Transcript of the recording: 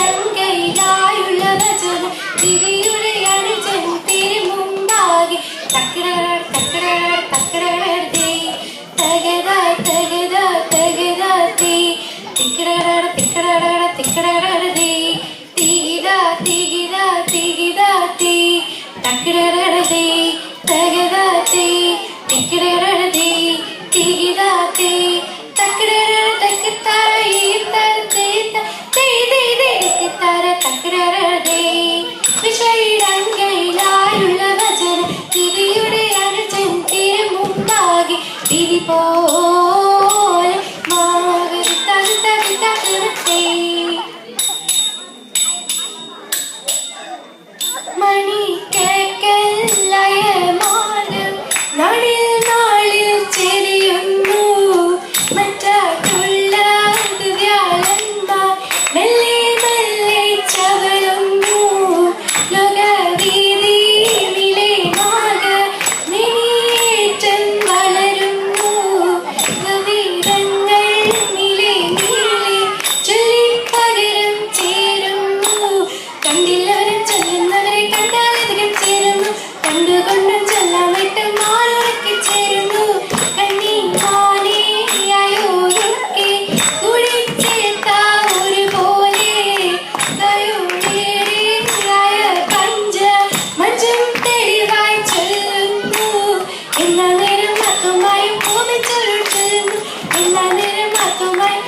വിശ്വയിടങ്കയിലായുള്ള വചനം ദിവ്യയുടെ അനുജൻ തിരുമുമ്പാകെ തക്കട തക്കട തക്കടേ തകത തകത തകത തേ തിക്കട തിക്കട തിക്കടേ തികിത തികിത തികിത തേ തക്കടേ തകത തേ തിക്കട തേ തികിത തേ തക്കട തക്കതായി തേ തേ തര തക്കടേ വിശ്വയിടങ്കയിലായുള്ള വചനം ദിവ്യയുടെ അനുജൻ തിരുമുമ്പാകെ വിധി പോലെ മണിക്കല്ലയമാനം നാളിൽ നാളിൽ ചെരിയുന്നു മറ്റുള്ള വ്യാഴന്മാർ മെല്ലെ മെല്ലെ ചവളുന്നു ലോകവീതിയിലെ നാഗ മിനിയേറ്റം വളരുന്നു നവീരങ്ങൾ നിലെ നീളെ ചൊല്ലിപ്പകരം ചേരുന്നു കണ്ടില്ലവരും ചൊല്ലുന്നവരെ കണ്ടാലധികം ചേരുന്നു കണ്ടുകൊണ്ടും ചൊല്ലാമിട്ടും മാറുറക്കി ചേരുന്നു കണ്ണിമാനെയായോരൊക്കെ കുടിച്ചേർത്ത ഒരുപോലെ ദയോടേറിയായ പഞ്ച മഞ്ചം തെളിവായി ചൊല്ലുന്നു എല്ലാ നേരം മാത്രമായി ഭൂമി ചുരുട്ടുന്നു എല്ലാ നേരം മാത്രമായി